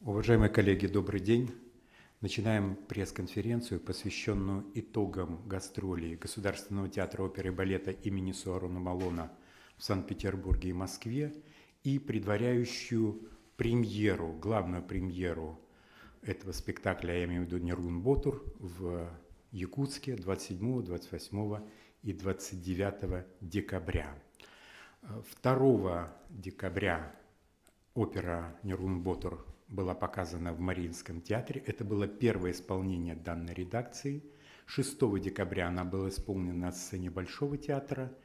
Уважаемые коллеги, добрый день. Начинаем пресс-конференцию, посвященную итогам гастролей Государственного театра оперы и балета имени Суворона Малона в Санкт-Петербурге и Москве и предваряющую премьеру, главную премьеру этого спектакля, я имею в виду Нергун Ботур, в Якутске 27, 28 и 29 декабря. 2 декабря опера Нергун Ботур была показана в Мариинском театре. Это было первое исполнение данной редакции. 6 декабря она была исполнена на сцене Большого театра.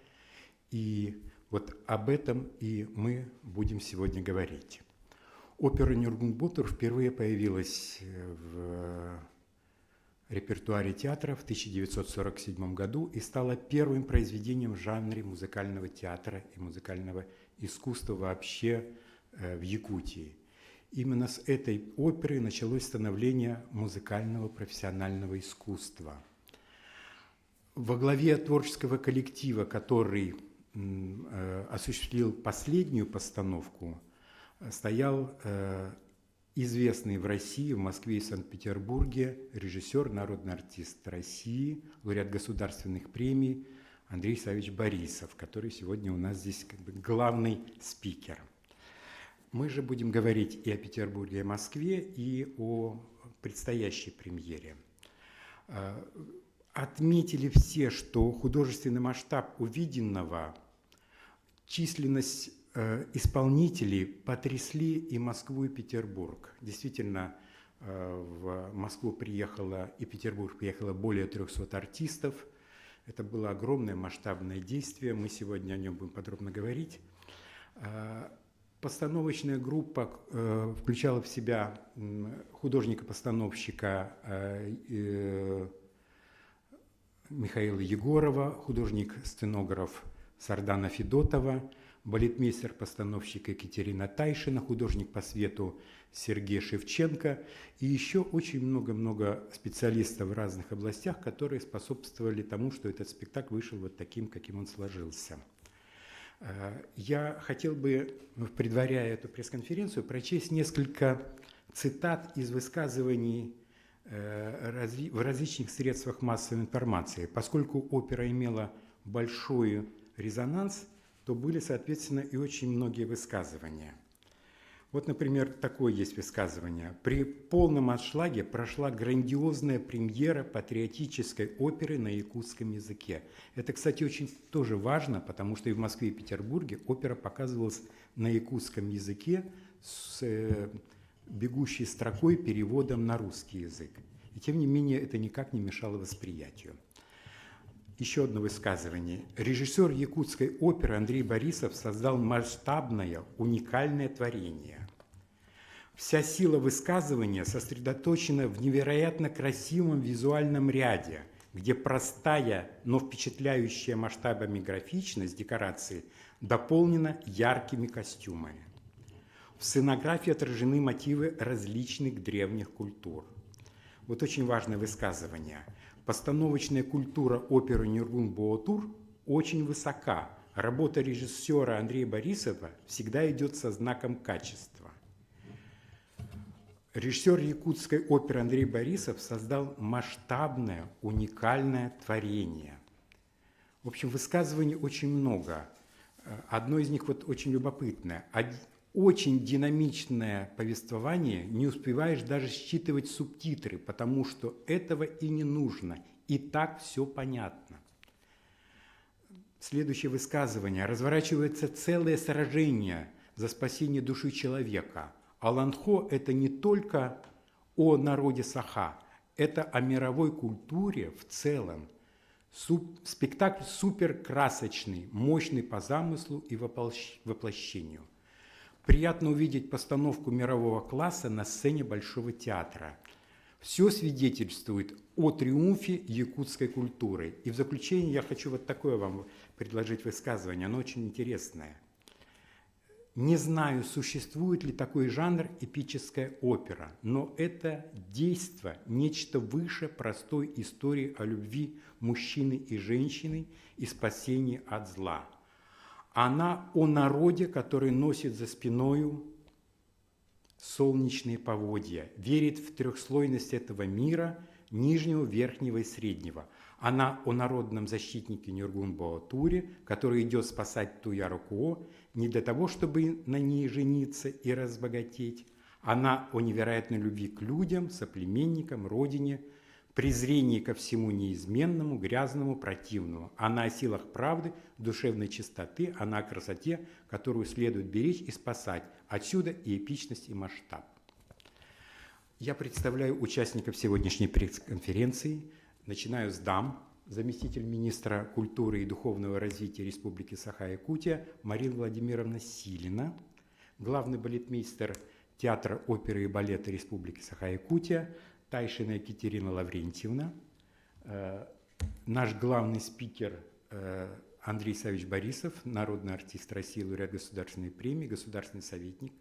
И вот об этом и мы будем сегодня говорить. Опера Нергун Ботур впервые появилась в репертуаре театра в 1947 году и стала первым произведением в жанре музыкального театра и музыкального искусства вообще в Якутии. Именно с этой оперы началось становление музыкального профессионального искусства. Во главе творческого коллектива, который осуществил последнюю постановку, стоял известный в России, в Москве и Санкт-Петербурге режиссер, народный артист России, лауреат государственных премий Андрей Савич Борисов, который сегодня у нас здесь как бы главный спикер. Мы же будем говорить и о Петербурге, и о Москве, и о предстоящей премьере. Отметили все, что художественный масштаб увиденного, численность исполнителей потрясли и Москву, и Петербург. Действительно, в Москву приехало и Петербург приехало более 300 артистов. Это было огромное масштабное действие. Мы сегодня о нем будем подробно говорить. Постановочная группа включала в себя художника-постановщика Михаила Егорова, художник-сценограф Сардана Федотова, балетмейстер-постановщик Екатерина Тайшина, художник по свету Сергей Шевченко и еще очень много-много специалистов в разных областях, которые способствовали тому, что этот спектакль вышел вот таким, каким он сложился. Я хотел бы, предваряя эту пресс-конференцию, прочесть несколько цитат из высказываний в различных средствах массовой информации. Поскольку опера имела большой резонанс, то были, соответственно, и очень многие высказывания. Вот, например, такое есть высказывание. При полном аншлаге прошла грандиозная премьера патриотической оперы на якутском языке. Это, кстати, очень тоже важно, потому что и в Москве, и в Петербурге опера показывалась на якутском языке с бегущей строкой переводом на русский язык. И тем не менее это никак не мешало восприятию. Еще одно высказывание. Режиссер якутской оперы Андрей Борисов создал масштабное, уникальное творение. Вся сила высказывания сосредоточена в невероятно красивом визуальном ряде, где простая, но впечатляющая масштабами графичность декорации дополнена яркими костюмами. В сценографии отражены мотивы различных древних культур. Вот очень важное высказывание. Постановочная культура оперы Нергун Ботур очень высока. Работа режиссера Андрея Борисова всегда идет со знаком качества. Режиссер якутской оперы Андрей Борисов создал масштабное, уникальное творение. В общем, высказываний очень много. Одно из них вот очень любопытное. Очень динамичное повествование, не успеваешь даже считывать субтитры, потому что этого и не нужно. И так все понятно. Следующее высказывание. Разворачивается целое сражение за спасение души человека. Аланхо – это не только о народе Саха, это о мировой культуре в целом. Спектакль суперкрасочный, мощный по замыслу и воплощению. Приятно увидеть постановку мирового класса на сцене Большого театра. Все свидетельствует о триумфе якутской культуры. И в заключение я хочу вот такое вам предложить высказывание, оно очень интересное. Не знаю, существует ли такой жанр эпическая опера, но это действо, нечто выше простой истории о любви мужчины и женщины и спасении от зла. Она о народе, который носит за спиною солнечные поводья, верит в трехслойность этого мира, нижнего, верхнего и среднего. Она о народном защитнике Нюргун Баатуре, который идет спасать Туяру Куо не для того, чтобы на ней жениться и разбогатеть. Она о невероятной любви к людям, соплеменникам, родине, презрении ко всему неизменному, грязному, противному. Она о силах правды, душевной чистоты, она о красоте, которую следует беречь и спасать. Отсюда и эпичность, и масштаб. Я представляю участников сегодняшней пресс-конференции. Начинаю с дам. Заместитель министра культуры и духовного развития Республики Саха-Якутия Марина Владимировна Силина, главный балетмейстер Театра оперы и балета Республики Саха-Якутия Тайшина Екатерина Лаврентьевна, наш главный спикер Андрей Савич Борисов, народный артист России, лауреат Государственной премии, государственный советник,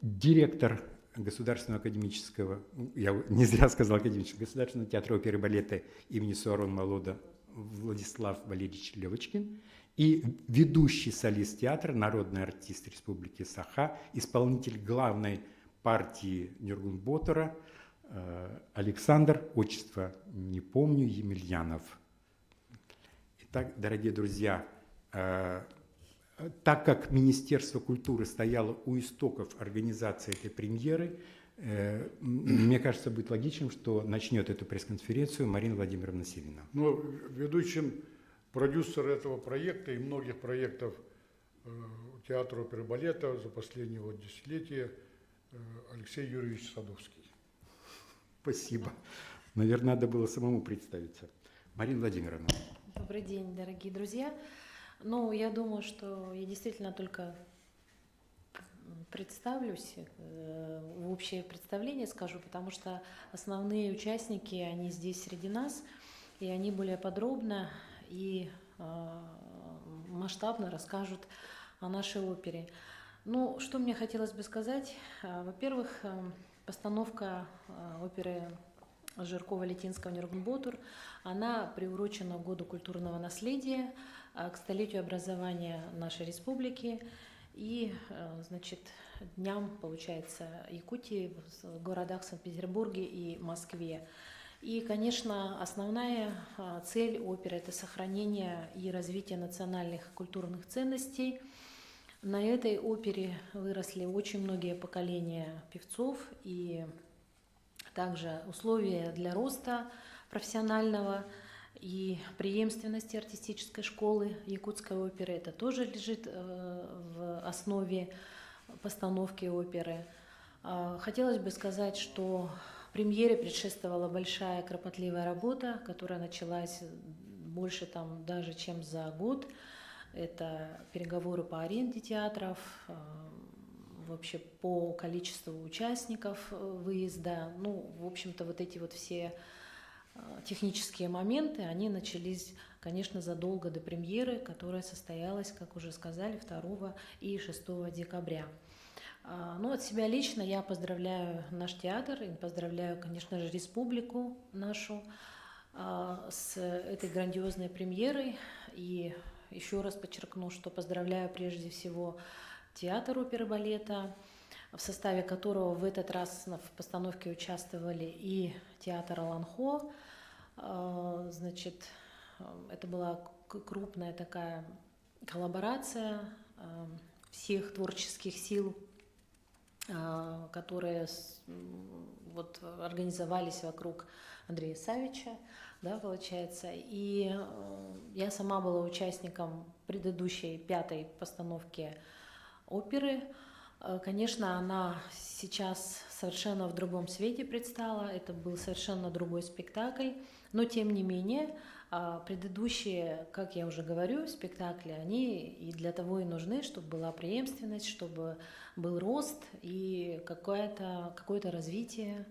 директор Государственного академического, я не зря сказал академического, Государственного театра оперы и балета имени Суарон Молода Владислав Валерьевич Левочкин и ведущий солист театра, народный артист Республики Саха, исполнитель главной партии Нюргун Ботора Александр, отчество не помню, Емельянов. Итак, дорогие друзья, так как Министерство культуры стояло у истоков организации этой премьеры, мне кажется, будет логичным, что начнет эту пресс-конференцию Марина Владимировна Силина. Ну, ведущим продюсер этого проекта и многих проектов театра оперы и балета за последние десятилетия Алексей Юрьевич Садовский. Спасибо. Наверное, надо было самому представиться. Марина Владимировна. Добрый день, дорогие друзья. Ну, я думаю, что я действительно только представлюсь, в общее представление скажу, потому что основные участники, они здесь среди нас, и они более подробно и масштабно расскажут о нашей опере. Ну, что мне хотелось бы сказать? Во-первых, постановка оперы Жиркова-Летинского Нюргун Ботор, она приурочена к Году культурного наследия, к столетию образования нашей республики и, значит, дням, получается, Якутии в городах Санкт-Петербурге и Москве. И, конечно, основная цель оперы – это сохранение и развитие национальных культурных ценностей. На этой опере выросли очень многие поколения певцов и также условия для роста профессионального и преемственности артистической школы якутской оперы. Это тоже лежит в основе постановки оперы. Хотелось бы сказать, что премьере предшествовала большая кропотливая работа, которая началась больше даже, чем за год. Это переговоры по аренде театров, вообще по количеству участников выезда. Ну, в общем-то, вот эти вот все технические моменты, они начались, конечно, задолго до премьеры, которая состоялась, как уже сказали, 2 и 6 декабря. Ну, от себя лично я поздравляю наш театр и поздравляю, конечно же, республику нашу с этой грандиозной премьерой. И еще раз подчеркну, что поздравляю прежде всего театр оперы и балета, в составе которого в этот раз в постановке участвовали и театр Аланхо. Значит, это была крупная такая коллаборация всех творческих сил, которые вот организовались вокруг Андрея Савича, да, получается. И я сама была участником предыдущей 5-й постановки оперы. Конечно, она сейчас совершенно в другом свете предстала, это был совершенно другой спектакль, но тем не менее предыдущие, как я уже говорю, спектакли, они и для того и нужны, чтобы была преемственность, чтобы был рост и какое-то развитие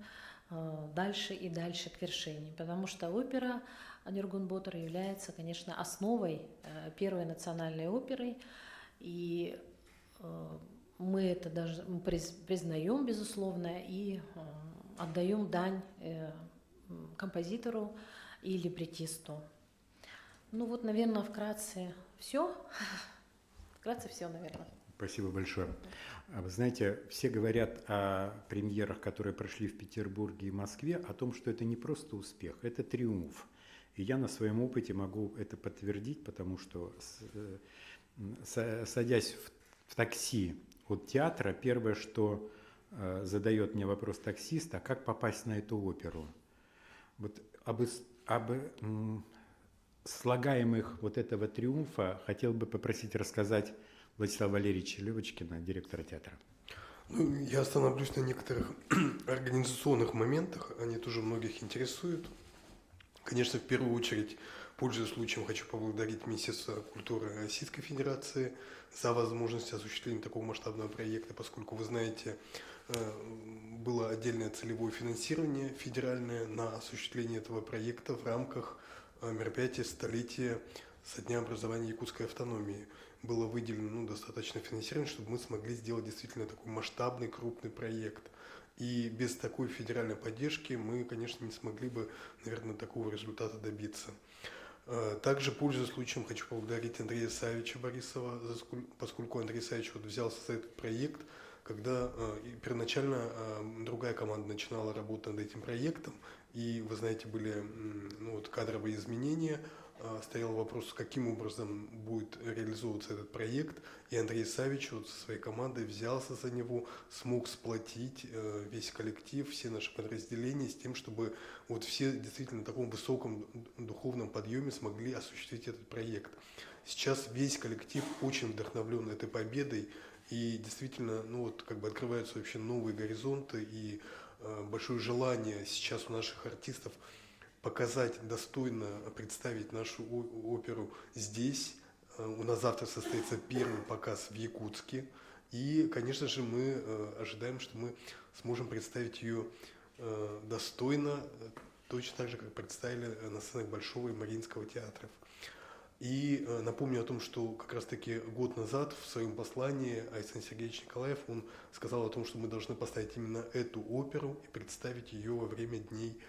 дальше и дальше к вершине, потому что опера Нюргун Ботор является, конечно, основой первой национальной оперы, и мы это даже признаем, безусловно, и отдаем дань композитору и либретисту. Ну вот, наверное, вкратце все. Вкратце все, наверное. Спасибо большое. Вы знаете, все говорят о премьерах, которые прошли в Петербурге и Москве, о том, что это не просто успех, это триумф. И я на своем опыте могу это подтвердить, потому что, садясь в такси от театра, первое, что задает мне вопрос таксиста, а как попасть на эту оперу? Вот об слагаемых вот этого триумфа хотел бы попросить рассказать Владислава Валерьевича Левочкина, директора театра. Ну, я остановлюсь на некоторых организационных моментах, они тоже многих интересуют. Конечно, в первую очередь, пользуясь случаем, хочу поблагодарить Министерство культуры Российской Федерации за возможность осуществления такого масштабного проекта, поскольку, вы знаете, было отдельное целевое финансирование федеральное на осуществление этого проекта в рамках мероприятия столетия со дня образования якутской автономии. Было выделено достаточно финансирования, чтобы мы смогли сделать действительно такой масштабный, крупный проект. И без такой федеральной поддержки мы, конечно, не смогли бы, наверное, такого результата добиться. Также, пользуясь случаем, хочу поблагодарить Андрея Савича Борисова, поскольку Андрей Савич взялся за этот проект, когда первоначально другая команда начинала работу над этим проектом, и, вы знаете, были кадровые изменения, стоял вопрос, каким образом будет реализовываться этот проект, и Андрей Савич со своей командой взялся за него, смог сплотить весь коллектив, все наши подразделения с тем, чтобы все действительно на таком высоком духовном подъеме смогли осуществить этот проект. Сейчас весь коллектив очень вдохновлен этой победой, и действительно открываются вообще новые горизонты, и большое желание сейчас у наших артистов показать, достойно представить нашу оперу здесь. У нас завтра состоится первый показ в Якутске. И, конечно же, мы ожидаем, что мы сможем представить ее достойно, точно так же, как представили на сценах Большого и Мариинского театров. И напомню о том, что как раз-таки год назад в своем послании Александр Сергеевич Николаев, он сказал о том, что мы должны поставить именно эту оперу и представить ее во время дней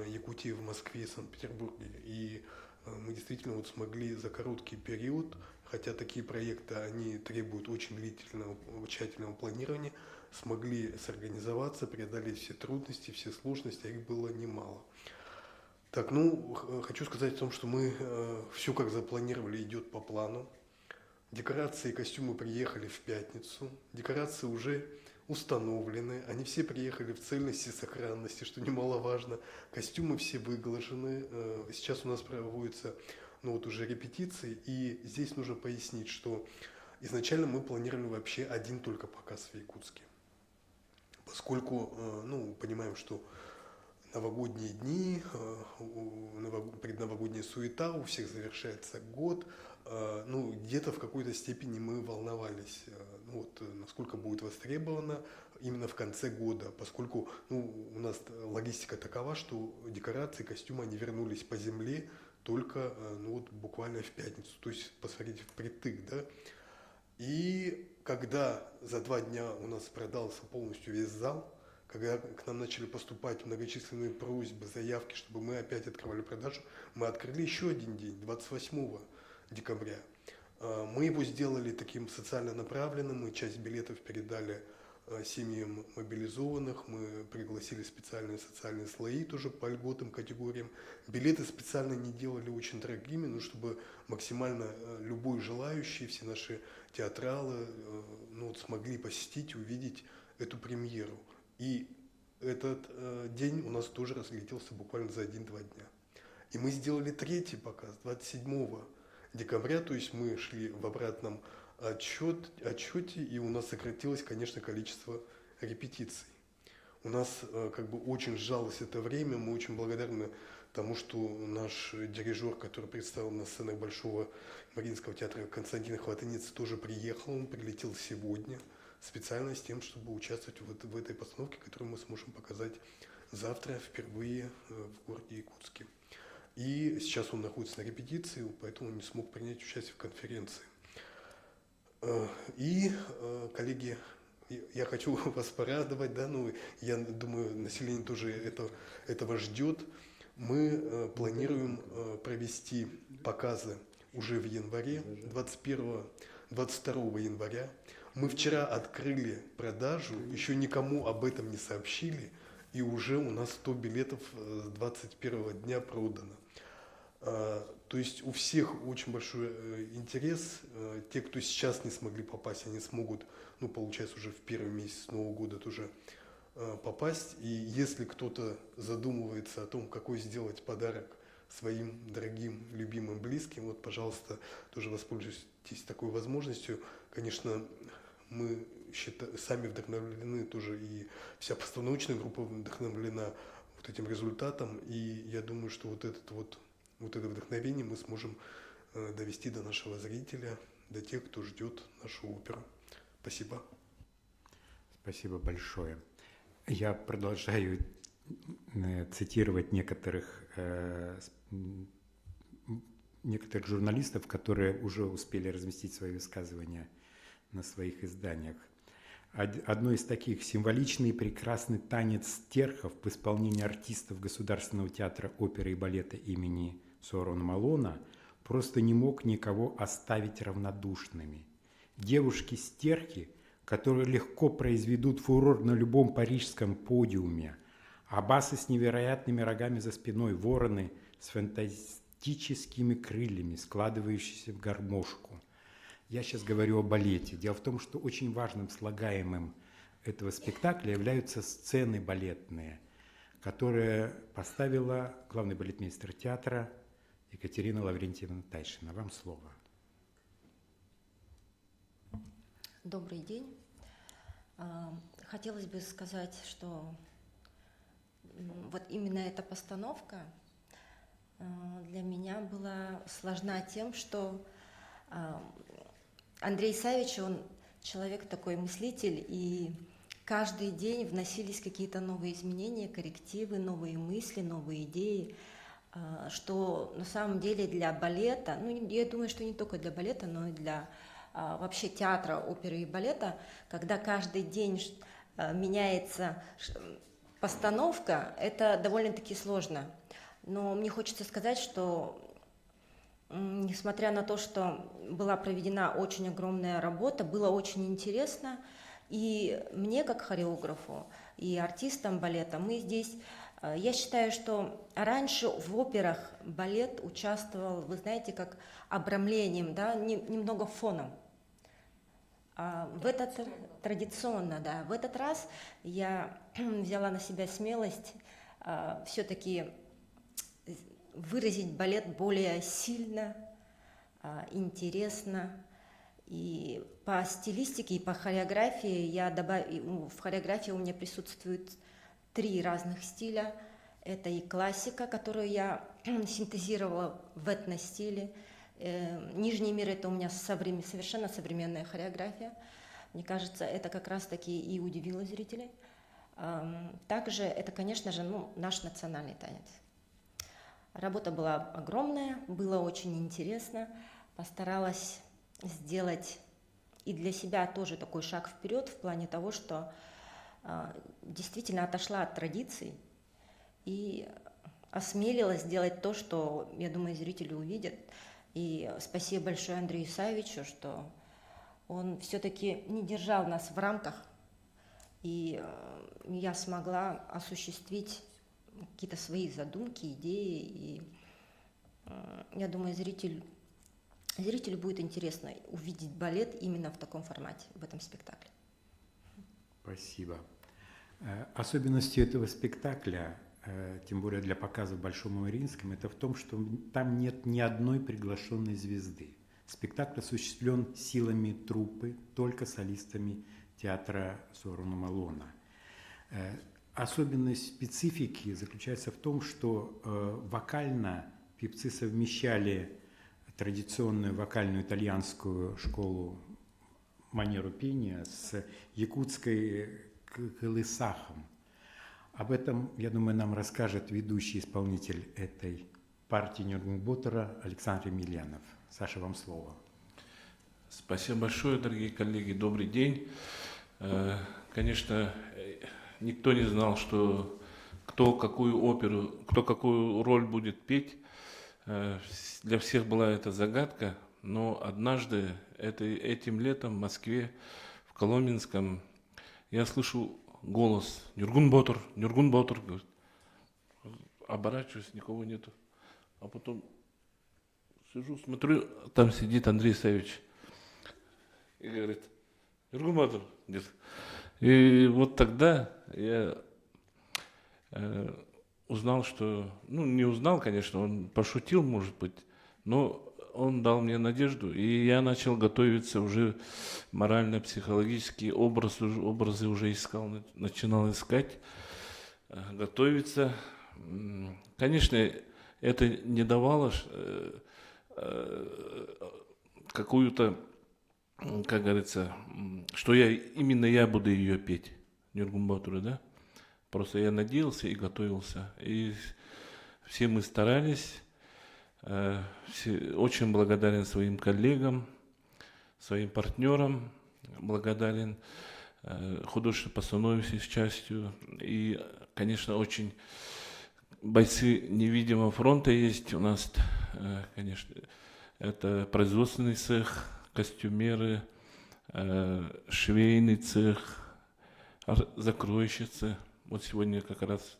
Якутии в Москве и Санкт-Петербурге. И мы действительно смогли за короткий период, хотя такие проекты, они требуют очень длительного, тщательного планирования, смогли сорганизоваться, преодолеть все трудности, все сложности, а их было немало. Так, хочу сказать о том, что мы все как запланировали, идет по плану. Декорации и костюмы приехали в пятницу, декорации уже установлены, они все приехали в цельности и сохранности, что немаловажно. Костюмы все выглажены, сейчас у нас проводятся уже репетиции, и здесь нужно пояснить, что изначально мы планировали вообще один только показ в Якутске, поскольку понимаем, что новогодние дни, предновогодняя суета, у всех завершается год, где-то в какой-то степени мы волновались, насколько будет востребовано именно в конце года, поскольку у нас логистика такова, что декорации, костюмы, они вернулись по земле только буквально в пятницу, то есть, посмотрите, впритык, да. И когда за 2 дня у нас продался полностью весь зал, когда к нам начали поступать многочисленные просьбы, заявки, чтобы мы опять открывали продажу, мы открыли еще один день, 28 декабря. Мы его сделали таким социально направленным, мы часть билетов передали семьям мобилизованных, мы пригласили специальные социальные слои тоже по льготным категориям. Билеты специально не делали очень дорогими, чтобы максимально любой желающий, все наши театралы смогли посетить, увидеть эту премьеру. И этот день у нас тоже разлетелся буквально за 1-2 дня. И мы сделали 3-й показ, 27 декабря, то есть мы шли в обратном отчете, и у нас сократилось, конечно, количество репетиций. У нас очень сжалось это время, мы очень благодарны тому, что наш дирижер, который представил на сценах Большого Мариинского театра, Константин Хватынец, тоже приехал, он прилетел сегодня специально с тем, чтобы участвовать в этой постановке, которую мы сможем показать завтра впервые в городе Якутске. И сейчас он находится на репетиции, поэтому он не смог принять участие в конференции. И, коллеги, я хочу вас порадовать, я думаю, население тоже этого ждет. Мы планируем провести показы уже в январе, 21-22 22 января. Мы вчера открыли продажу, еще никому об этом не сообщили, и уже у нас 100 билетов с 21 дня продано. То есть у всех очень большой интерес. Те, кто сейчас не смогли попасть, они смогут, ну, получается, уже в первый месяц Нового года тоже попасть. И если кто-то задумывается о том, какой сделать подарок своим дорогим, любимым, близким, вот, пожалуйста, тоже воспользуйтесь такой возможностью. Конечно, мы сами вдохновлены тоже, и вся постановочная группа вдохновлена вот этим результатом. И я думаю, что вот это вдохновение мы сможем довести до нашего зрителя, до тех, кто ждет нашу оперу. Спасибо. Спасибо большое. Я продолжаю цитировать некоторых журналистов, которые уже успели разместить свои высказывания на своих изданиях. Одно из таких: символичный и прекрасный танец стерхов в исполнении артистов Государственного театра оперы и балета имени Сорона Малона просто не мог никого оставить равнодушными. Девушки-стерхи, которые легко произведут фурор на любом парижском подиуме, аббасы с невероятными рогами за спиной, вороны с фантастическими крыльями, складывающиеся в гармошку. Я сейчас говорю о балете. Дело в том, что очень важным слагаемым этого спектакля являются сцены балетные, которые поставила главный балетмейстер театра Екатерина Лаврентьевна Тайшина. Вам слово. Добрый день. Хотелось бы сказать, что вот именно эта постановка для меня была сложна тем, что Андрей Савич, он человек такой мыслитель, и каждый день вносились какие-то новые изменения, коррективы, новые мысли, новые идеи, что на самом деле для балета, ну, я думаю, что не только для балета, но и для вообще театра, оперы и балета, когда каждый день меняется постановка, это довольно-таки сложно. Но мне хочется сказать, что несмотря на то, что была проведена очень огромная работа, было очень интересно, и мне как хореографу, и артистам балета, мы здесь, я считаю, что раньше в операх балет участвовал, вы знаете, как обрамлением, да, немного фоном. Традиционно, да. В этот раз я взяла на себя смелость все-таки выразить балет более сильно, интересно. И по стилистике, и по хореографии в хореографии у меня присутствует 3 разных стиля. Это и классика, которую я синтезировала в этностиле. Нижний мир — это у меня совершенно современная хореография. Мне кажется, это как раз-таки и удивило зрителей. Также это, конечно же, наш национальный танец. Работа была огромная, было очень интересно. Постаралась сделать и для себя тоже такой шаг вперед в плане того, что действительно отошла от традиций и осмелилась сделать то, что, я думаю, зрители увидят. И спасибо большое Андрею Савичу, что он все-таки не держал нас в рамках, и я смогла осуществить какие-то свои задумки, идеи, и я думаю, зрителю будет интересно увидеть балет именно в таком формате, в этом спектакле. Спасибо. Особенностью этого спектакля, тем более для показа в Большом Мариинском, это в том, что там нет ни одной приглашенной звезды. Спектакль осуществлен силами труппы, только солистами театра Сорона Малона. Особенность специфики заключается в том, что вокально певцы совмещали традиционную вокальную итальянскую школу, манеру пения с якутской колысахом. Об этом, я думаю, нам расскажет ведущий исполнитель этой партии Нюрнбергботтера Александр Емельянов. Саша, вам слово. Спасибо большое, дорогие коллеги. Добрый день. Конечно, никто не знал, что кто какую роль будет петь. Для всех была эта загадка. но однажды этим летом в Москве, в Коломенском, я слышу голос Нюргун Ботур, говорит. Оборачиваюсь, никого нету. А потом сижу, смотрю, там сидит Андрей Савич. И говорит, Нюргун Ботур, нет. И вот тогда я узнал, что, ну, не узнал, конечно, он пошутил, может быть, но он дал мне надежду, и я начал готовиться уже морально-психологически, образы уже искал, начинал искать, готовиться. Конечно, это не давало какую-то, как говорится, что именно я буду ее петь, Нюргун Ботура, да? Просто я надеялся и готовился. И все мы старались. Очень благодарен своим коллегам, своим партнерам, благодарен художественной постановке с частью. И, конечно, очень бойцы невидимого фронта есть у нас, конечно, это производственный цех, костюмеры, швейный цех, закроющий цех. Вот сегодня как раз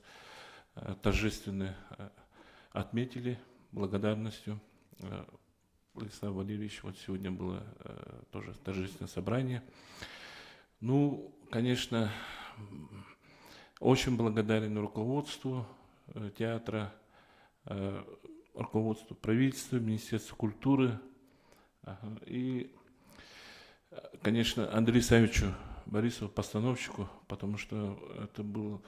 торжественно отметили благодарностью. Владислав Валерьевич, вот сегодня было тоже торжественное собрание. Ну, конечно, очень благодарен руководству театра, руководству правительства, Министерству культуры и, конечно, Андрею Савичу Борисову, постановщику, потому что это было,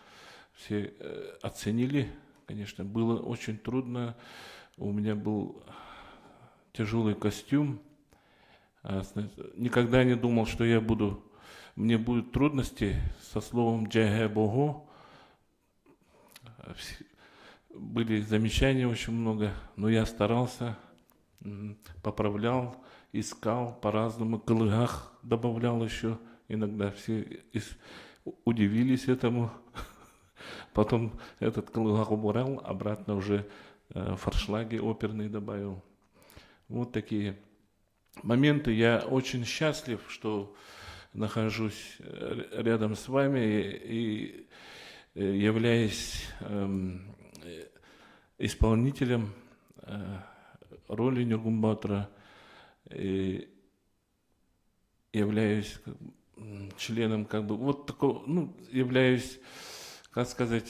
все оценили, конечно, было очень трудно. У меня был тяжелый костюм. Никогда не думал, что мне будут трудности со словом «джэгэ бого». Были замечания очень много, но я старался, поправлял, искал по-разному, кылыгах добавлял еще. Иногда все удивились этому. Потом этот кылыгах убрал, обратно уже форшлаги оперные добавил. Вот такие моменты. Я очень счастлив, что нахожусь рядом с вами и являюсь исполнителем роли Нюргун Ботура, и являюсь членом, как бы, вот такого, ну, являюсь, как сказать,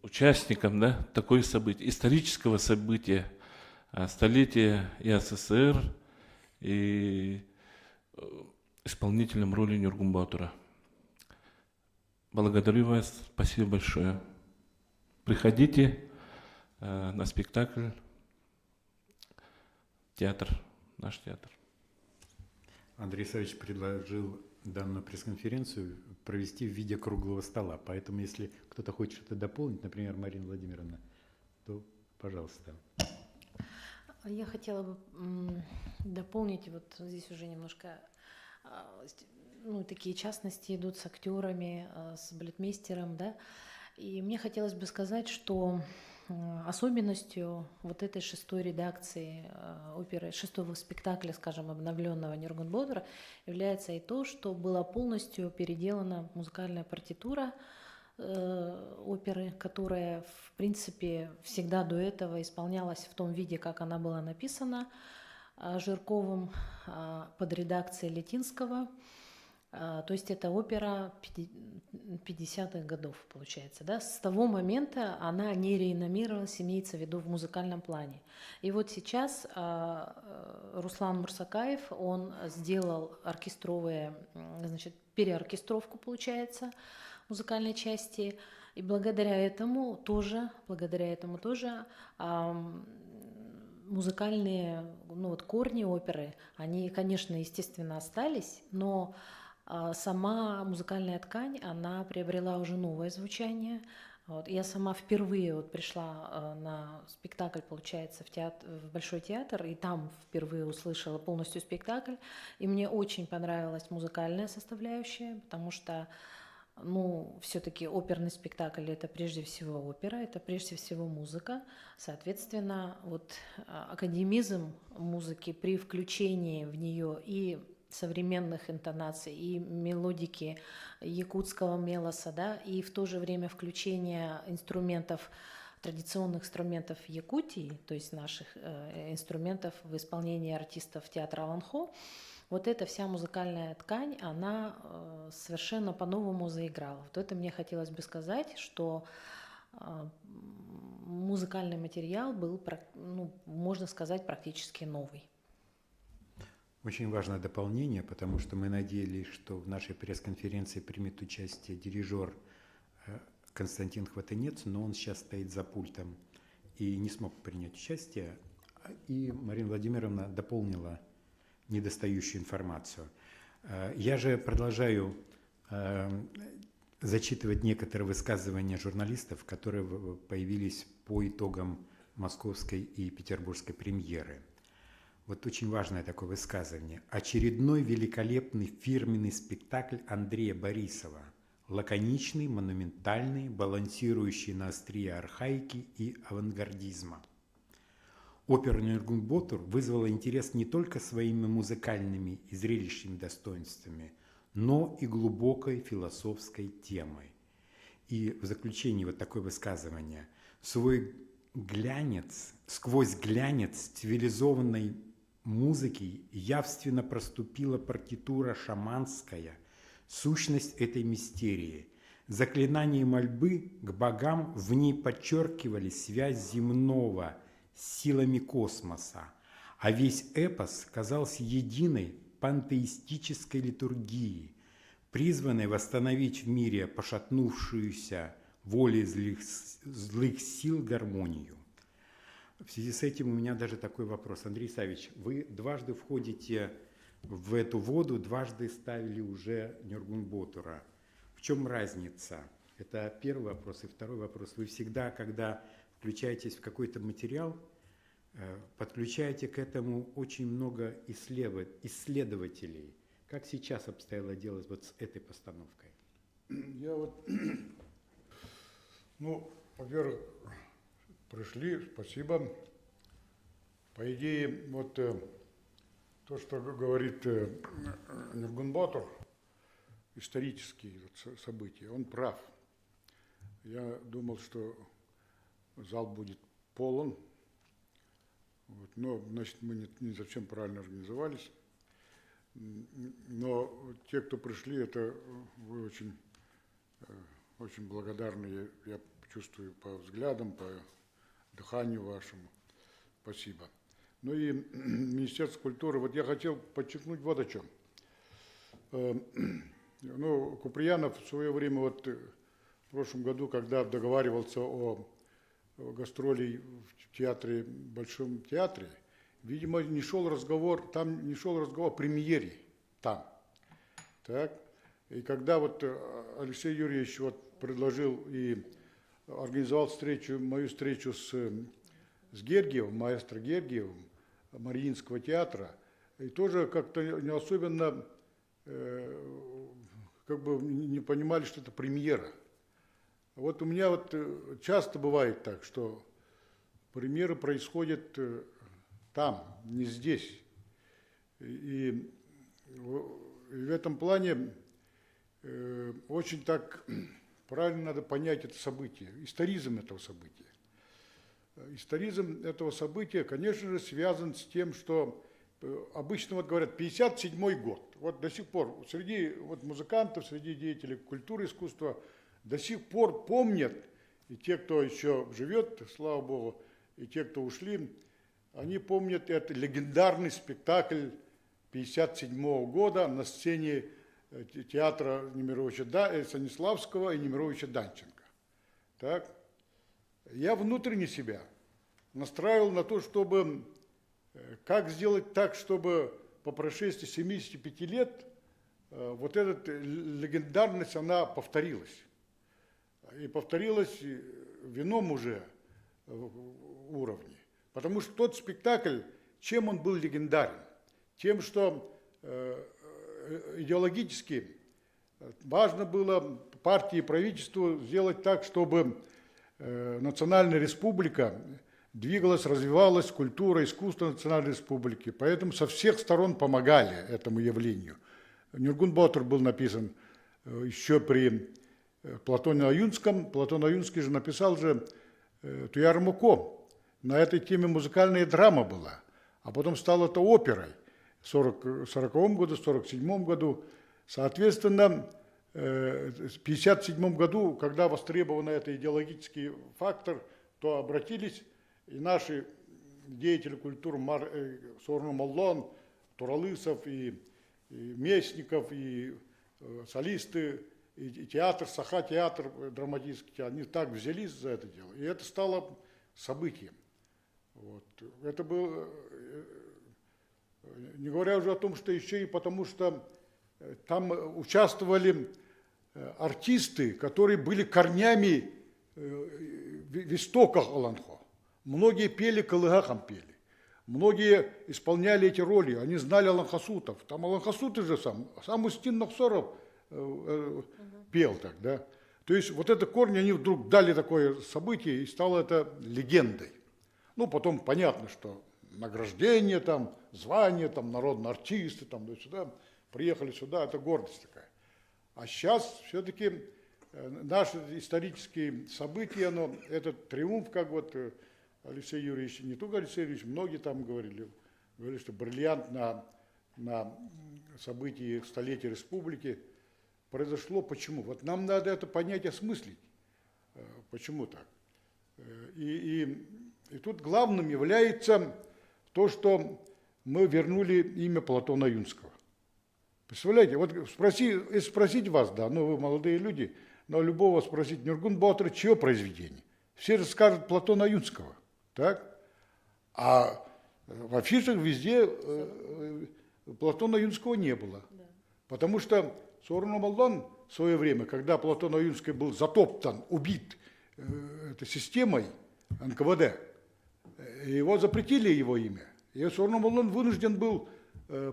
участником, да, такой события, исторического события, столетия СССР и исполнителем роли Нюргун Ботура. Благодарю вас, спасибо большое. Приходите на спектакль, театр, наш театр. Андрей Савич предложил данную пресс-конференцию провести в виде круглого стола. Поэтому, если кто-то хочет что-то дополнить, например, Марина Владимировна, то, пожалуйста. Я хотела бы дополнить, вот здесь уже немножко, ну, такие частности идут с актерами, с балетмейстером, да, и мне хотелось бы сказать, что особенностью вот этой шестой редакции оперы, шестого спектакля, скажем, обновленного Нюргун Ботура, является и то, что была полностью переделана музыкальная партитура оперы, которая, в принципе, всегда до этого исполнялась в том виде, как она была написана Жирковым под редакцией Летинского. То есть это опера 50-х годов, получается. Да? С того момента она не реанимировалась, имеется в виду в музыкальном плане. И вот сейчас Руслан Мурсакаев, он сделал переоркестровку, получается, музыкальной части. И благодаря этому тоже музыкальные, ну, вот корни оперы, они, конечно, естественно, остались, но сама музыкальная ткань, она приобрела уже новое звучание. Вот. Я сама впервые вот пришла на спектакль, получается, в Большой театр, и там впервые услышала полностью спектакль. И мне очень понравилась музыкальная составляющая, потому что Ну, все-таки оперный спектакль — это прежде всего опера, это прежде всего музыка. Соответственно, вот академизм музыки при включении в нее и современных интонаций, и мелодики якутского мелоса, да, и в то же время включение инструментов, традиционных инструментов Якутии, то есть наших инструментов в исполнении артистов театра Аланхо, вот эта вся музыкальная ткань, она совершенно по-новому заиграла. Вот это мне хотелось бы сказать, что музыкальный материал был, ну, можно сказать, практически новый. Очень важное дополнение, потому что мы надеялись, что в нашей пресс-конференции примет участие дирижер Константин Хватынец, но он сейчас стоит за пультом и не смог принять участие. И Марина Владимировна дополнила недостающую информацию. Я же продолжаю зачитывать некоторые высказывания журналистов, которые появились по итогам московской и петербургской премьеры. Вот очень важное такое высказывание. Очередной великолепный фирменный спектакль Андрея Борисова. Лаконичный, монументальный, балансирующий на острие архаики и авангардизма. Опера «Нюрнберготур» вызвала интерес не только своими музыкальными и зрелищными достоинствами, но и глубокой философской темой. И в заключении вот такое высказывание. Сквозь глянец цивилизованной музыки явственно проступила партитура шаманская, сущность этой мистерии. Заклинания и мольбы к богам в ней подчеркивали связь земного с силами космоса, а весь эпос казался единой пантеистической литургией, призванной восстановить в мире пошатнувшуюся волей злых сил гармонию. В связи с этим у меня даже такой вопрос. Андрей Савич, вы дважды входите в эту воду, дважды ставили уже Нюрнберготура. В чем разница? Это первый вопрос. И второй вопрос. Вы всегда, когда включаетесь в какой-то материал, подключаете к этому очень много исследователей. Как сейчас обстояло дело вот с этой постановкой? Я вот, ну, во-первых, пришли, спасибо. По идее, вот то, что говорит Нюрнберготур, исторические вот события, он прав. Я думал, что зал будет полон, вот, но, значит, мы не совсем правильно организовались. Но те, кто пришли, это вы очень, очень благодарны, я чувствую по взглядам, по дыханию вашему. Спасибо. Ну и Министерство культуры, вот я хотел подчеркнуть вот о чем. Ну, Куприянов в свое время, вот в прошлом году, когда договаривался о гастролей в театре, Большом театре, видимо, не шел разговор о премьере там. Так? И когда вот Алексей Юрьевич вот предложил и организовал мою встречу с Гергиевым, маэстро Гергиевым, Мариинского театра, и тоже как-то не особенно как бы не понимали, что это премьера. Вот у меня вот часто бывает так, что премьеры происходят там, не здесь. И в этом плане очень так правильно надо понять это событие, историзм этого события. Историзм этого события, конечно же, связан с тем, что обычно вот говорят 57-й год. Вот до сих пор среди вот музыкантов, среди деятелей культуры, искусства до сих пор помнят, и те, кто еще живет, слава Богу, и те, кто ушли, они помнят этот легендарный спектакль 57-го года на сцене театра Станиславского и Немировича Данченко. Так? Я внутренне себя настраивал на то, чтобы как сделать так, чтобы по прошествии 75 лет вот эта легендарность, она повторилась. И повторилась в ином уже уровне. Потому что тот спектакль, чем он был легендарен? Тем, что идеологически важно было партии и правительству сделать так, чтобы национальная республика двигалась, развивалась, культура, искусство национальной республики. Поэтому со всех сторон помогали этому явлению. Нюргун Батур был написан еще при Платоне Аюнском. Платон Аюнский же написал же Туяр Муко. На этой теме музыкальная драма была. А потом стало это оперой в 1940 году, в 1947 году. Соответственно, в 1957 году, когда востребован это идеологический фактор, то обратились и наши деятели культуры Сорну Моллон, Туралысов, и Местников, и солисты, и театр, Саха-театр драматический, они так взялись за это дело. И это стало событием. Вот. Это было, не говоря уже о том, что еще и потому, что там участвовали артисты, которые были корнями в истоках Аланхо. Многие пели, калыгахам пели. Многие исполняли эти роли, они знали аланхасутов. Там аланхасуты же сам Устин Нахсоров пел так, да. То есть вот это корни, они вдруг дали такое событие, и стало это легендой. Ну, потом понятно, что награждение там, звание там, народные артисты там, да, сюда, приехали сюда, это гордость такая. А сейчас все-таки наши исторические события, этот триумф, как вот Алексей Юрьевич, не только Алексей Юрьевич, многие там говорили, что бриллиант на событии столетия республики произошло. Почему? Вот нам надо это понять, осмыслить. Почему так? И тут главным является то, что мы вернули имя Платона Юнского. Представляете, вот если спросить вас, да, ну вы молодые люди, но любого спросить, Нюргун Батур, чье произведение? Все же скажут Платона Юнского, так? А в афишах везде Платона Юнского не было. Да. Потому что Сорну Моллон в свое время, когда Платон Аюнский был затоптан, убит этой системой НКВД, его запретили его имя. И Сорну Моллон вынужден был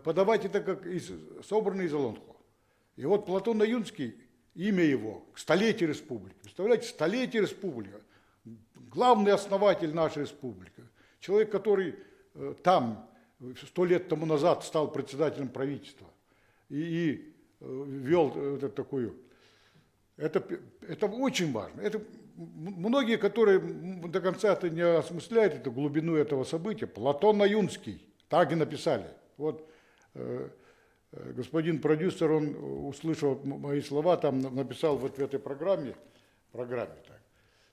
подавать это как собранный из Аланхо. И вот Платон Аюнский, имя его, к столетию республики. Представляете, столетие республики. Главный основатель нашей республики. Человек, который там 100 лет тому назад стал председателем правительства и вел такую. Это очень важно. Это многие, которые до конца это не осмысляют, эту глубину этого события. Платон Аюнский, так и написали. Вот господин продюсер, он, услышал мои слова, там написал вот в этой программе так.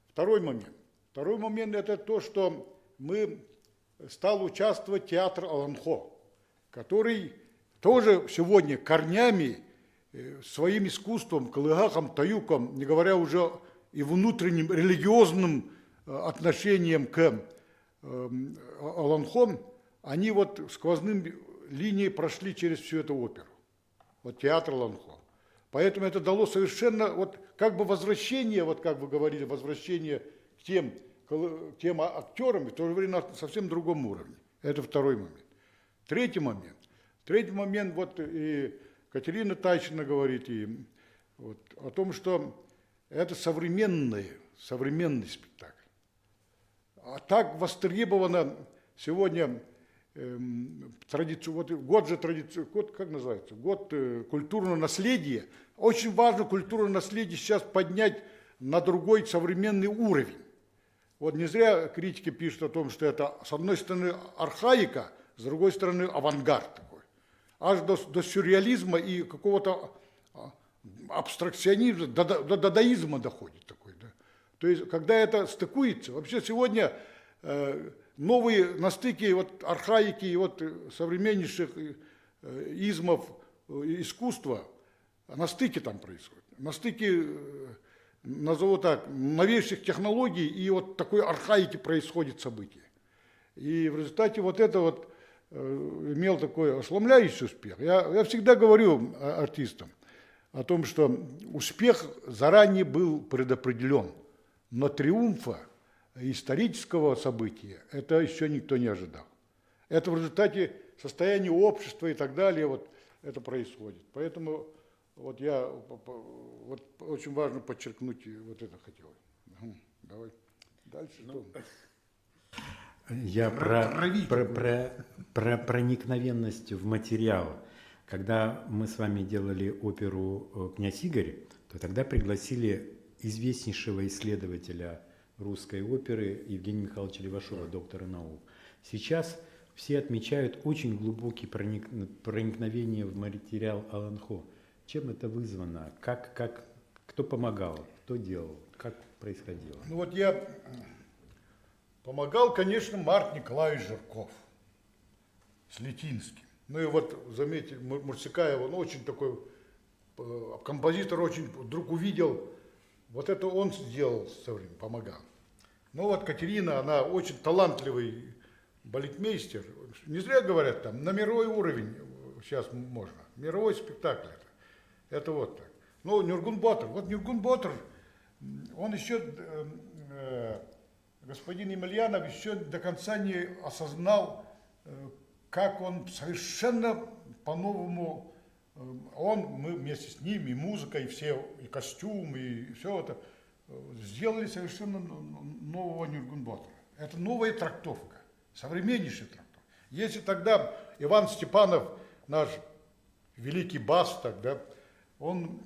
Второй момент это то, что стал участвовать театр Аланхо, который тоже сегодня корнями, своим искусством, калыгахом, таюком, не говоря уже и внутренним религиозным отношением к Аланхо, они вот сквозным линией прошли через всю эту оперу. Вот театр Аланхо. Поэтому это дало совершенно, вот как бы возвращение, вот как вы говорили, возвращение к тем актерам, в то же время на совсем другом уровне. Это второй момент. Третий момент, вот и Катерина Тайшина говорит и вот, о том, что это современный спектакль. А так востребовано сегодня как называется, год культурного наследия. Очень важно культурное наследие сейчас поднять на другой современный уровень. Вот не зря критики пишут о том, что это с одной стороны архаика, с другой стороны авангард такой. Аж до сюрреализма и какого-то абстракционизма, до дадаизма доходит такой. Да? То есть, когда это стыкуется, вообще сегодня новые на стыке вот архаики и вот современнейших измов искусства, на стыке там происходит. На стыке, назову так, новейших технологий и вот такой архаики происходит событие. И в результате вот это вот имел такой ошеломляющий успех. Я всегда говорю артистам о том, что успех заранее был предопределен, но триумфа исторического события это еще никто не ожидал. Это в результате состояния общества и так далее вот это происходит. Поэтому Вот я вот очень важно подчеркнуть, вот это хотел. Давай. Дальше что? Я про проникновенность в материал. Когда мы с вами делали оперу «Князь Игорь», то тогда пригласили известнейшего исследователя русской оперы Евгения Михайловича Левашова, доктора наук. Сейчас все отмечают очень глубокий проникновение в материал Алан Хо. Чем это вызвано? Кто помогал? Кто делал? Как происходило? Ну вот я помогал, конечно, Марк Николаевич Жирков с Литинским. Ну и вот, заметьте, Мурсикаев, он очень такой, композитор очень вдруг увидел, вот это он сделал со временем, помогал. Ну вот Катерина, она очень талантливый балетмейстер. Не зря говорят, там, на мировой уровень сейчас можно. Мировой спектакль это. Это вот так. Ну, Нюргун Батыр. Вот Нюргун Батыр, он еще, господин Емельянов, еще до конца не осознал, как он совершенно по-новому, мы вместе с ним, и музыка, и все, и костюм, и все это, сделали совершенно нового Нюргун Батыра. Это новая трактовка, современнейшая трактовка. Если тогда Иван Степанов, наш великий бас, тогда, он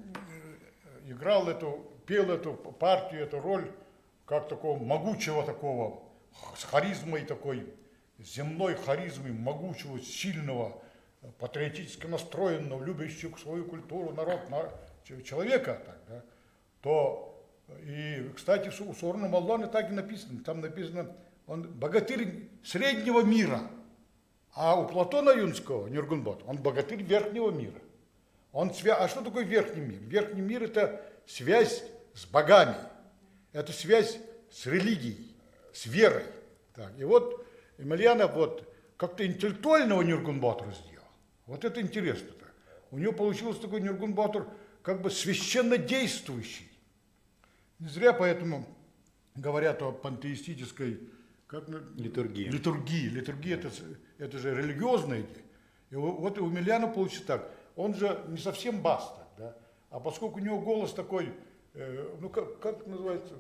играл пел эту партию, эту роль, как такого могучего такого, с харизмой такой, земной харизмой, могучего, сильного, патриотически настроенного, любящего свою культуру, народ, человека, так, да, то, и, кстати, у Сооронова Молданы так и написано, там написано, он богатырь среднего мира, а у Платона Юнского, Нюргун Батыр, он богатырь верхнего мира. А что такое верхний мир? Верхний мир – это связь с богами, это связь с религией, с верой. Так, и вот Емельянов вот как-то интеллектуального Нюргун Батыра сделал. Вот это интересно-то. У него получился такой Нюргун Батыр как бы священно действующий. Не зря поэтому говорят о пантеистической Литургии. Литургия это же религиозная идея. И вот у Емельянова получится так. Он же не совсем бас, так, да? А поскольку у него голос такой, ну как называется?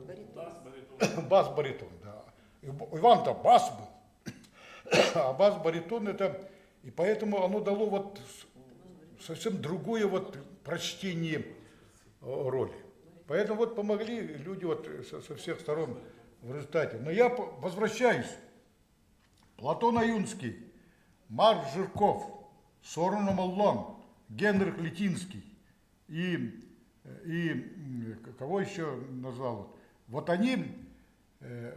Бас-баритон, да. Иван-то бас был, а бас-баритон это, и поэтому оно дало вот совсем другое вот прочтение роли. Поэтому вот помогли люди вот со всех сторон в результате. Но я возвращаюсь. Платон Аюнский, Марк Жирков, Сооронов Молдон, Генрих Литинский и кого еще назвал? Вот они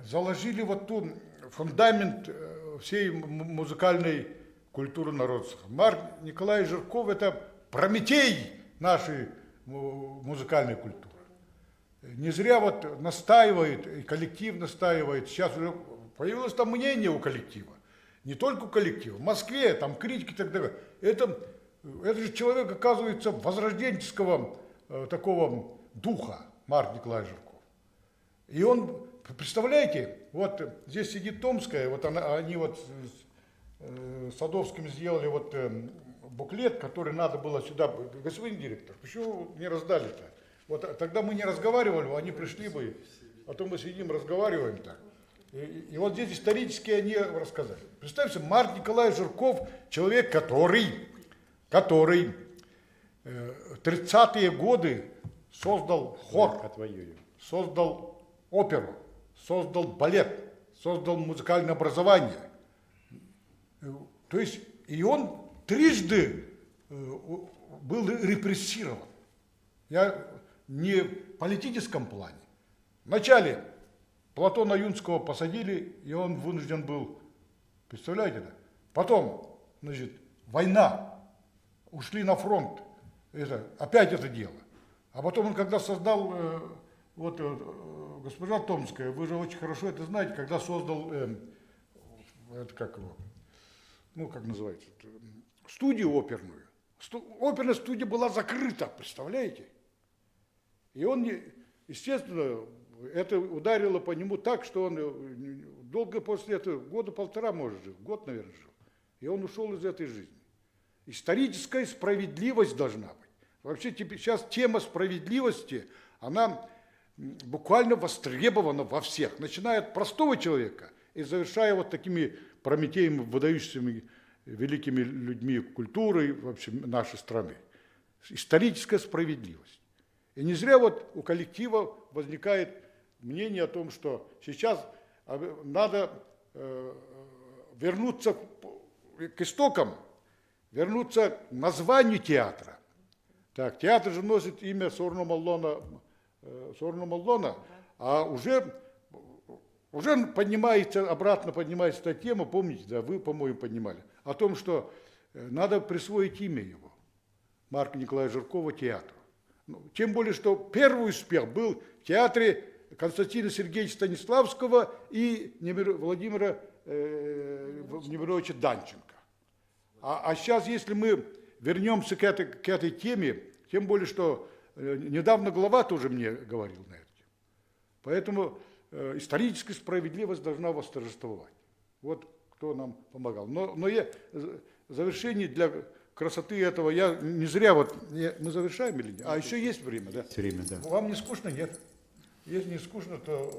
заложили вот ту фундамент всей музыкальной культуры народцев. Марк Николаевич Жирков – это Прометей нашей музыкальной культуры. Не зря вот настаивает, и коллектив настаивает. Сейчас уже появилось там мнение у коллектива. Не только у коллектива. В Москве там критики и так далее. Это же человек, оказывается, возрожденческого такого духа, Марк Николаевич Жирков. И он, представляете, вот здесь сидит Томская, вот они вот с Садовским сделали вот буклет, который надо было сюда. Господин директор, почему не раздали-то? Вот тогда мы не разговаривали, они пришли бы, а то мы сидим, разговариваем так. И вот здесь исторически они рассказали. Представьте, Марк Николаевич Жирков, человек, который в 30-е годы создал хор, создал оперу, создал балет, создал музыкальное образование. То есть, и он трижды был репрессирован. Я не в политическом плане. Вначале Платона Юнского посадили, и он вынужден был, представляете, да? Потом, значит, война, ушли на фронт, опять это дело. А потом он, когда создал, госпожа Томская, вы же очень хорошо это знаете, когда создал, это как его, ну как называется, студию оперную. Оперная студия была закрыта, представляете? И он, естественно, это ударило по нему так, что он долго после этого, года полтора, может, жил, год, наверное, жил. И он ушел из этой жизни. Историческая справедливость должна быть. Вообще сейчас тема справедливости, она буквально востребована во всех, начиная от простого человека и завершая вот такими Прометеями, выдающимися великими людьми культуры вообще нашей страны. Историческая справедливость. И не зря вот у коллектива возникает мнение о том, что сейчас надо вернуться к истокам, вернуться к названию театра. Так, театр же носит имя Сорно Молдона, а уже обратно поднимается эта тема, помните, да, вы, по-моему, поднимали, о том, что надо присвоить имя его, Марка Николая Жиркова, театру. Тем более, что первый успех был в театре Константина Сергеевича Станиславского и Владимира Немировича Данченко. А сейчас, если мы вернемся к этой теме, тем более, что недавно глава тоже мне говорил на эту тему. Поэтому историческая справедливость должна восторжествовать. Вот кто нам помогал. Но я в завершении для красоты этого, я не зря мы завершаем или нет? А еще есть время, да? Все время, да. Вам не скучно, нет? Если не скучно, то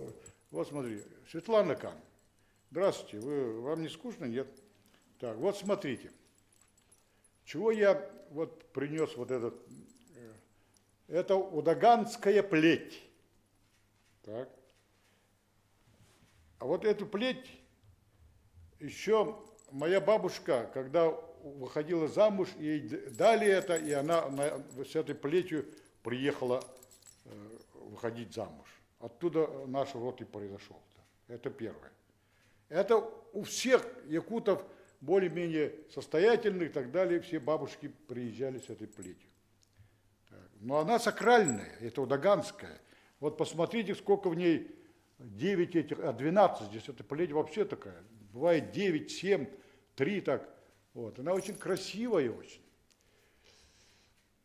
вот смотри, Светлана Кан. Здравствуйте, вам не скучно, нет? Так, вот смотрите. Чего я вот принес вот этот? Это удаганская плеть. Так. А вот эту плеть еще моя бабушка, когда выходила замуж, ей дали это, и она с этой плетью приехала выходить замуж. Оттуда наш род и произошел. Это первое. Это у всех якутов более-менее состоятельных и так далее, все бабушки приезжали с этой плетью. Но она сакральная, это удаганская. Вот посмотрите, сколько в ней 12 здесь, эта плеть вообще такая. Бывает 9, 7, 3 так. Вот. Она очень красивая очень.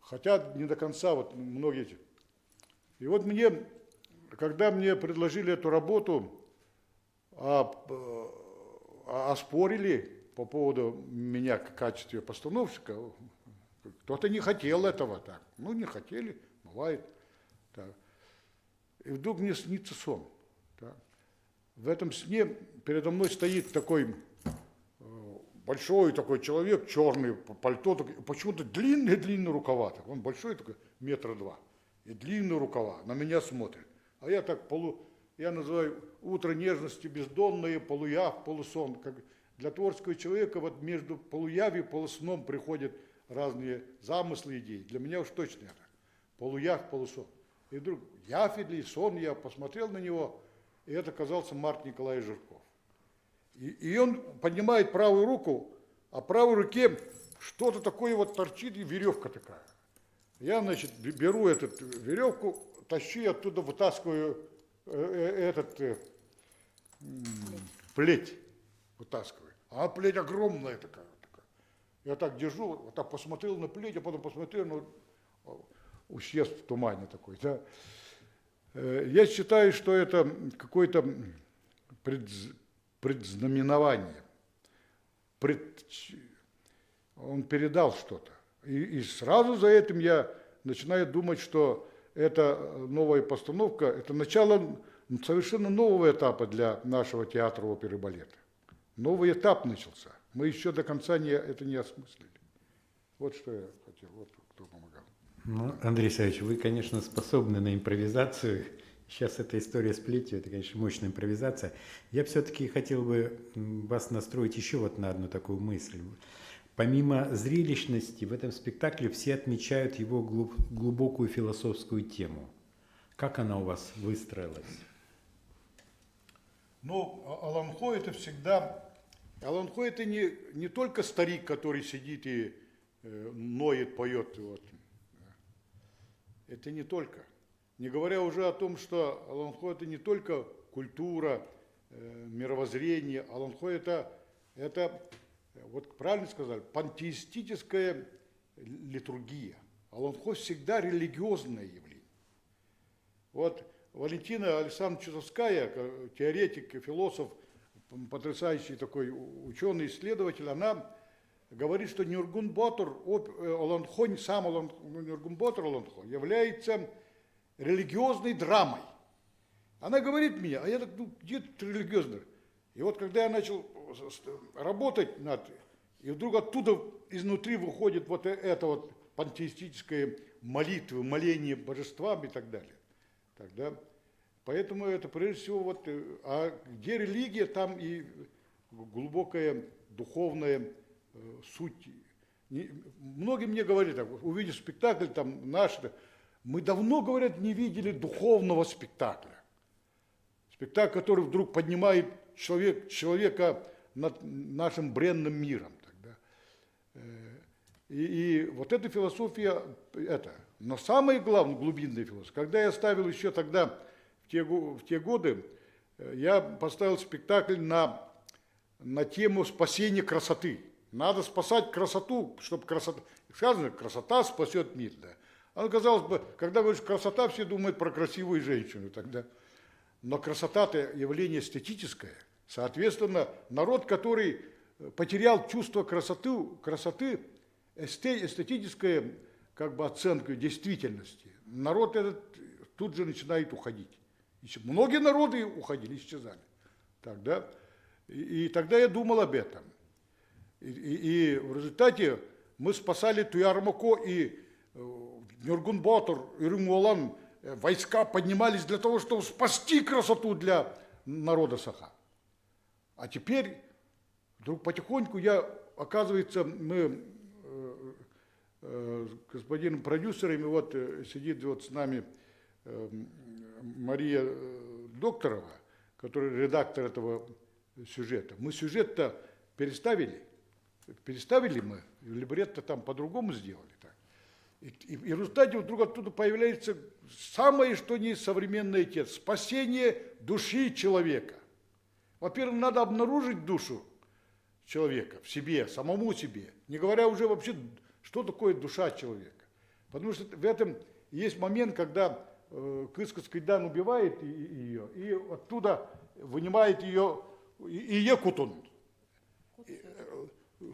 Хотя не до конца вот многие. И вот когда мне предложили эту работу, оспорили по поводу меня в качестве постановщика, кто-то не хотел этого так. Ну, не хотели, бывает. Так. И вдруг мне снится сон. Так. В этом сне передо мной стоит такой большой такой человек, черный пальто, почему-то длинные рукава. Он большой такой, 2 метра, и длинные рукава, на меня смотрит. А я так я называю утро нежности бездонное, полуяв, полусон. Как для творческого человека вот между полуявью и полусном приходят разные замыслы, идеи. Для меня уж точно это. Полуяв, полусон. И вдруг явь или сон, я посмотрел на него, и это оказался Марк Николаевич Жирков. И он поднимает правую руку, а в правой руке что-то такое вот торчит, и веревка такая. Я, значит, беру эту веревку, тащу и оттуда вытаскиваю плеть. Вытаскиваю. А плеть огромная такая. Я так держу, вот так посмотрел на плеть, а потом посмотрел, ну, исчез в тумане такой. Да. Я считаю, что это какое-то предзнаменование. Он передал что-то. И сразу за этим я начинаю думать, что эта новая постановка, это начало совершенно нового этапа для нашего театра оперы и балета. Новый этап начался. Мы еще до конца это не осмыслили. Вот что я хотел, вот кто помогал. Ну, Андрей Савич, вы, конечно, способны на импровизацию. Сейчас эта история с плетью, это, конечно, мощная импровизация. Я все-таки хотел бы вас настроить еще вот на одну такую мысль. Помимо зрелищности, в этом спектакле все отмечают его глубокую философскую тему. Как она у вас выстроилась? Ну, Алан Хо это всегда... Алан Хо это не только старик, который сидит и ноет, поет. Вот. Это не только. Не говоря уже о том, что Алан Хо это не только культура, мировоззрение. Алан Хо это, вот правильно сказали, пантеистическая литургия. Алан Хо всегда религиозное явление. Вот Валентина Александровна Чусовская, теоретик, философ, потрясающий такой ученый, исследователь, она говорит, что Нюргун Батор, Олонхо, сам Нюргун Батор Олонхо является религиозной драмой. Она говорит мне, а я так, ну, где тут религиозно? И вот когда я начал работать над, и вдруг оттуда изнутри выходит вот это вот пантеистическое молитва, моление божествам и так далее. Тогда, поэтому это прежде всего вот, а где религия, там и глубокая духовная суть. Многие мне говорят, так, увидев спектакль, там наш, мы давно, говорят, не видели духовного спектакля. Спектакль, который вдруг поднимает человека над нашим бренным миром. Тогда. И вот эта философия, это. Но самое главное, глубинная философия, когда я ставил еще тогда, в те годы, я поставил спектакль на тему спасения красоты. Надо спасать красоту, чтобы красота... Сказано, красота спасет мир. Да. А казалось бы, когда говоришь красота, все думают про красивую женщину тогда. Но красота-то явление эстетическое. Соответственно, народ, который потерял чувство красоты, эстетическая как бы оценка действительности, народ этот тут же начинает уходить. Многие народы уходили, исчезали. Тогда, и тогда я думал об этом. И в результате мы спасали Туярмако и Нюргун Батор, и Румуалан, войска поднимались для того, чтобы спасти красоту для народа Саха. А теперь вдруг потихоньку оказывается, мы с господином продюсером, вот сидит вот с нами Мария Докторова, которая редактор этого сюжета. Мы сюжет-то переставили мы, либретто там по-другому сделали. Так. И в результате вдруг оттуда появляется самое, что не современный отец, спасение души человека. Во-первых, надо обнаружить душу человека в себе, самому себе, не говоря уже вообще, что такое душа человека. Потому что в этом есть момент, когда Кыскас Кайдан убивает ее, и оттуда вынимает ее Иекутун,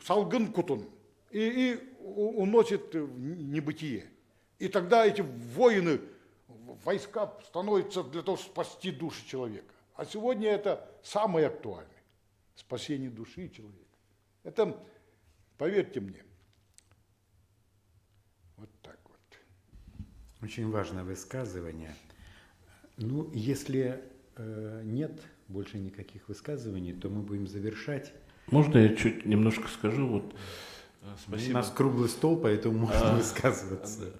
Салгын Кутун, и уносит в небытие. И тогда эти воины, войска становятся для того, чтобы спасти душу человека. А сегодня это самое актуальное – спасение души человека. Это, поверьте мне, вот так вот. Очень важное высказывание. Ну, если нет больше никаких высказываний, то мы будем завершать. Можно я чуть немножко скажу? Вот, спасибо. У нас круглый стол, поэтому можно высказываться.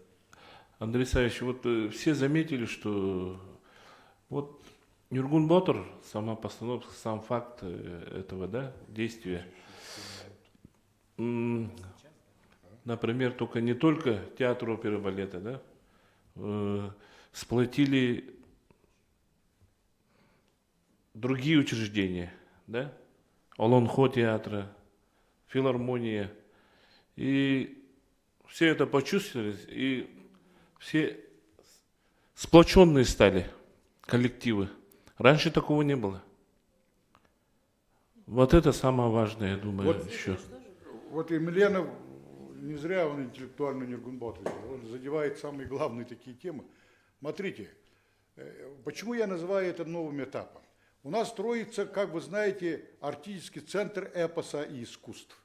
Андрей Савич, вот все заметили, что вот Нюргун Батор, сама постановка, сам факт этого, да, действия, например, только не только театр оперы и балета, да, сплотили другие учреждения, да, Олонхо театра, филармония, и все это почувствовали, и все сплоченные стали коллективы. Раньше такого не было. Вот это самое важное, я думаю, Вот, еще. Вот Емельянов, не зря он интеллектуальный Нюргун Батор, он задевает самые главные такие темы. Смотрите, почему я называю это новым этапом? У нас строится, как вы знаете, артистический центр эпоса и искусств,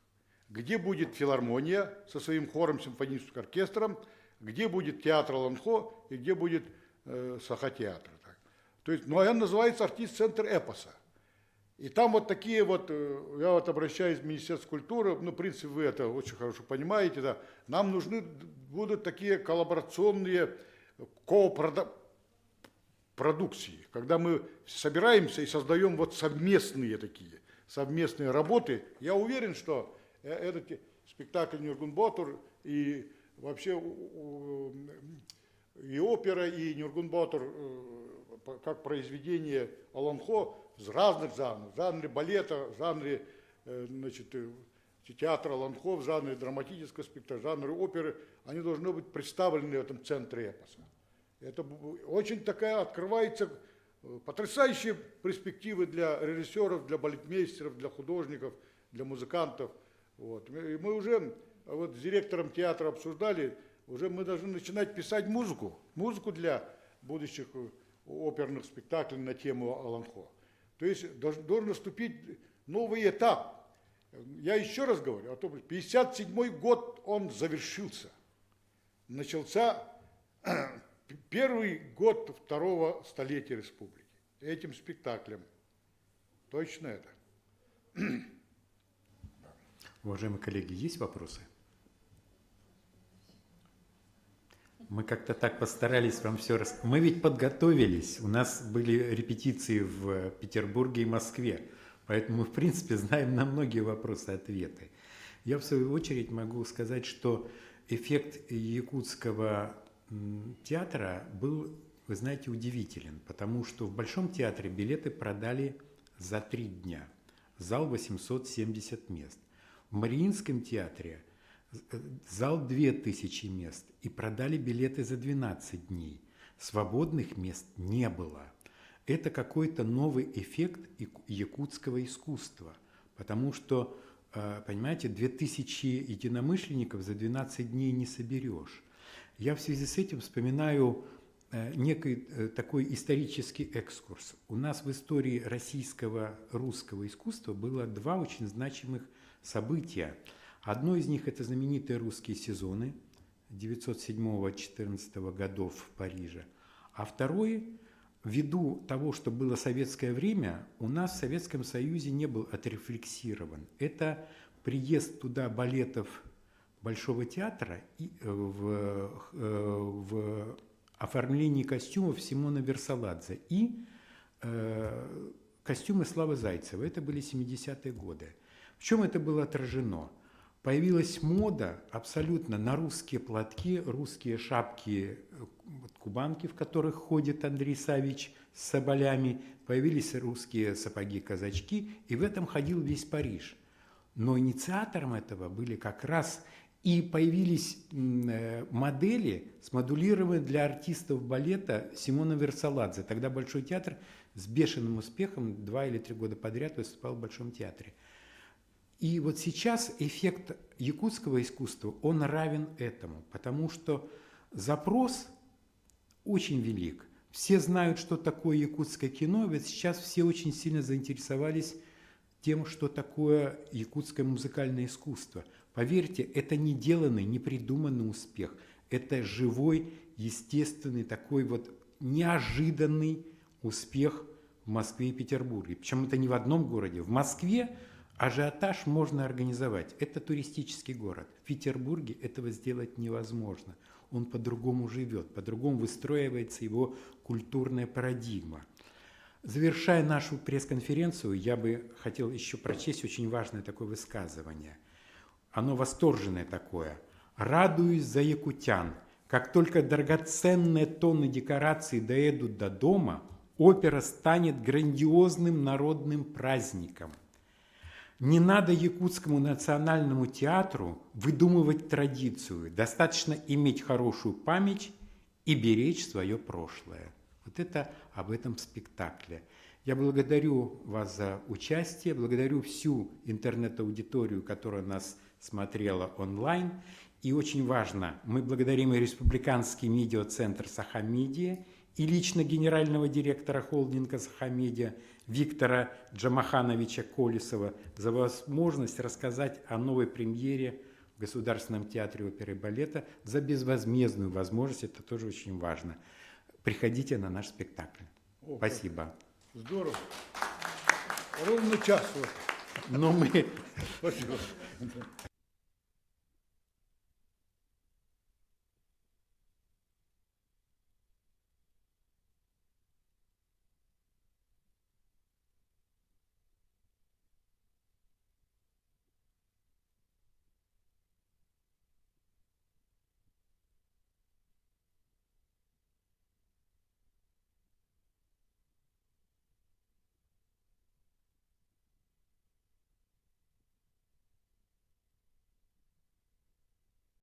где будет филармония со своим хором, симфоническим оркестром, где будет театр Олонхо и где будет Саха-театр. То есть, ну, он называется артист-центр эпоса. И там вот такие вот, я вот обращаюсь в Министерство культуры, ну, в принципе, вы это очень хорошо понимаете, да, нам нужны будут такие коллаборационные продукции, когда мы собираемся и создаем вот совместные работы. Я уверен, что этот спектакль Нюргун Батор и вообще и опера, и Нюргун Батор как произведение Олонхо в разных жанрах, в жанре балета, в жанре театра Олонхо, в жанре драматического спектакля, в жанре оперы, они должны быть представлены в этом центре эпоса. Это очень такая открывается потрясающие перспективы для режиссеров, для балетмейстеров, для художников, для музыкантов. Вот. И мы уже вот с директором театра обсуждали, уже мы должны начинать писать музыку для будущих оперных спектаклей на тему Алан-Хо. То есть должен наступить новый этап. Я еще раз говорю о том, что 57-й год он завершился. Начался первый год второго столетия республики. Этим спектаклем. Точно это. Уважаемые коллеги, есть вопросы? Мы как-то так постарались вам все рассказать. Мы ведь подготовились, у нас были репетиции в Петербурге и Москве, поэтому мы, в принципе, знаем на многие вопросы ответы. Я, в свою очередь, могу сказать, что эффект якутского театра был, вы знаете, удивителен, потому что в Большом театре билеты продали за 3 дня, зал 870 мест. В Мариинском театре зал 2000 мест, и продали билеты за 12 дней. Свободных мест не было. Это какой-то новый эффект якутского искусства, потому что, понимаете, 2000 единомышленников за 12 дней не соберешь. Я в связи с этим вспоминаю некий такой исторический экскурс. У нас в истории российского русского искусства было 2 очень значимых события. Одно из них – это знаменитые русские сезоны 907-14 годов в Париже. А второе, ввиду того, что было советское время, у нас в Советском Союзе не был отрефлексирован. Это приезд туда балетов Большого театра и в оформлении костюмов Симона Версаладзе и костюмы Славы Зайцева. Это были 70-е годы. В чем это было отражено? Появилась мода абсолютно на русские платки, русские шапки, кубанки, в которых ходит Андрей Савич с соболями, появились русские сапоги-казачки, и в этом ходил весь Париж. Но инициатором этого были как раз и появились модели, смодулированные для артистов балета Симона Версаладзе. Тогда Большой театр с бешеным успехом 2 или 3 года подряд выступал в Большом театре. И вот сейчас эффект якутского искусства, он равен этому, потому что запрос очень велик. Все знают, что такое якутское кино, ведь сейчас все очень сильно заинтересовались тем, что такое якутское музыкальное искусство. Поверьте, это не деланный, не придуманный успех. Это живой, естественный, такой вот неожиданный успех в Москве и Петербурге. Причем это не в одном городе. В Москве ажиотаж можно организовать. Это туристический город. В Петербурге этого сделать невозможно. Он по-другому живет, по-другому выстраивается его культурная парадигма. Завершая нашу пресс-конференцию, я бы хотел еще прочесть очень важное такое высказывание. Оно восторженное такое. «Радуюсь за якутян. Как только драгоценные тонны декораций доедут до дома, опера станет грандиозным народным праздником. Не надо якутскому национальному театру выдумывать традицию. Достаточно иметь хорошую память и беречь свое прошлое». Вот это об этом спектакле. Я благодарю вас за участие, благодарю всю интернет-аудиторию, которая нас смотрела онлайн. И очень важно, мы благодарим и Республиканский медиацентр «Саха-Медиа», и лично генерального директора холдинга «Саха-Медиа» Виктора Джамахановича Колесова за возможность рассказать о новой премьере в Государственном театре оперы и балета, за безвозмездную возможность, это тоже очень важно. Приходите на наш спектакль. Спасибо. Здорово. Ровно час. Но мы... Спасибо.